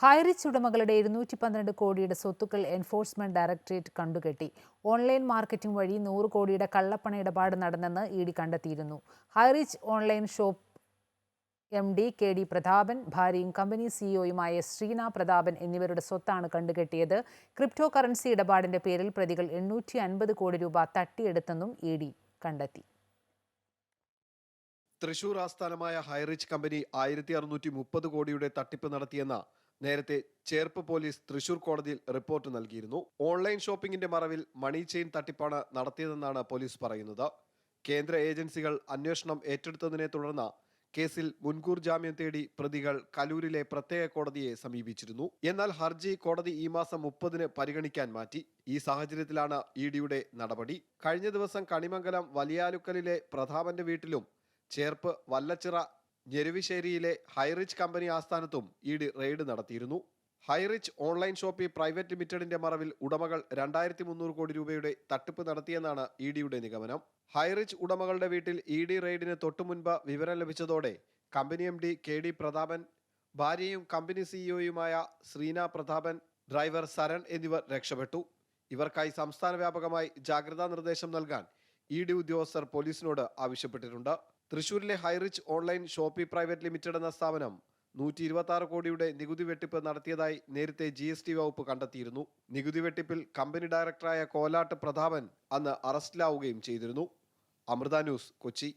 ഹൈറിച്ച് ഉടമകളുടെ 212 കോടിയുടെ സ്വത്തുക്കൾ എൻഫോഴ്സ്മെന്റ് ഡയറക്ടറേറ്റ് കണ്ടുകെട്ടി. ഓൺലൈൻ മാർക്കറ്റിംഗ് വഴി 100 കോടിയുടെ കള്ളപ്പണ ഇടപാട് നടന്നെന്ന് ഇഡി കണ്ടെത്തിയിരുന്നു. Highrich online shop MD KD Prathapan, ഭാര്യയും കമ്പനി സിഇഒയുമായ ശ്രീന പ്രതാപൻ എന്നിവരുടെ സ്വത്താണ് കണ്ടുകെട്ടിയത്. ക്രിപ്റ്റോ കറൻസി ഇടപാടിന്റെ പേരിൽ പ്രതികൾ 850 കോടി രൂപ തട്ടിയെടുത്തെന്നും ഇഡി കണ്ടെത്തി. തൃശൂർ ആസ്ഥാനമായ ഹൈറിച്ച് കമ്പനി 1630 കോടിയുടെ തട്ടിപ്പ് നടത്തിയെന്ന നേരത്തെ ചേർപ്പ് പോലീസ് തൃശൂർ കോടതിയിൽ റിപ്പോർട്ട് നൽകിയിരുന്നു. ഓൺലൈൻ ഷോപ്പിംഗിന്റെ മറവിൽ മണി ചെയിൻ തട്ടിപ്പാണ് നടത്തിയതെന്നാണ് പോലീസ് പറയുന്നത്. കേന്ദ്ര ഏജൻസികൾ അന്വേഷണം ഏറ്റെടുത്തതിനെ തുടർന്ന് കേസിൽ മുൻകൂർ ജാമ്യം തേടി പ്രതികൾ കലൂരിലെ പ്രത്യേക കോടതിയെ സമീപിച്ചിരുന്നു. എന്നാൽ ഹർജി കോടതി ഈ മാസം 30-ന് പരിഗണിക്കാൻ മാറ്റി. ഈ സാഹചര്യത്തിലാണ് ഇഡിയുടെ നടപടി. കഴിഞ്ഞ ദിവസം കണിമംഗലം വലിയാലുക്കലിലെ പ്രതാപന്റെ വീട്ടിലും ചേർപ്പ് വല്ലച്ചിറ ഞെരുവിശ്ശേരിയിലെ ഹൈറിച്ച് കമ്പനി ആസ്ഥാനത്തും ഇഡി റെയ്ഡ് നടത്തിയിരുന്നു. ഹൈറിച്ച് ഓൺലൈൻ ഷോപ്പി പ്രൈവറ്റ് ലിമിറ്റഡിന്റെ മറവിൽ ഉടമകൾ 2300 കോടി രൂപയുടെ തട്ടിപ്പ് നടത്തിയെന്നാണ് ഇഡിയുടെ നിഗമനം. ഹൈറിച്ച് ഉടമകളുടെ വീട്ടിൽ ഇഡി റെയ്ഡിന് തൊട്ടുമുൻപ് വിവരം ലഭിച്ചതോടെ കമ്പനി MD KD പ്രതാപൻ, ഭാര്യയും കമ്പനി സിഇഒയുമായ ശ്രീന പ്രതാപൻ, ഡ്രൈവർ സരൺ എന്നിവർ രക്ഷപ്പെട്ടു. ഇവർക്കായി സംസ്ഥാന വ്യാപകമായി ജാഗ്രതാ നിർദ്ദേശം നൽകാൻ ഇഡി ഉദ്യോഗസ്ഥർ പോലീസിനോട് ആവശ്യപ്പെട്ടിട്ടുണ്ട്. തൃശൂരിലെ Highrich online Shopee private limited എന്ന സ്ഥാപനം 126 കോടിയുടെ നികുതി വെട്ടിപ്പ് നടത്തിയതായി നേരത്തെ GST വകുപ്പ് കണ്ടെത്തിയിരുന്നു. നികുതി വെട്ടിപ്പിൽ കമ്പനി ഡയറക്ടറായ കോലാട്ട് പ്രതാപൻ അന്ന് അറസ്റ്റിലാവുകയും ചെയ്തിരുന്നു. അമൃത ന്യൂസ്, കൊച്ചി.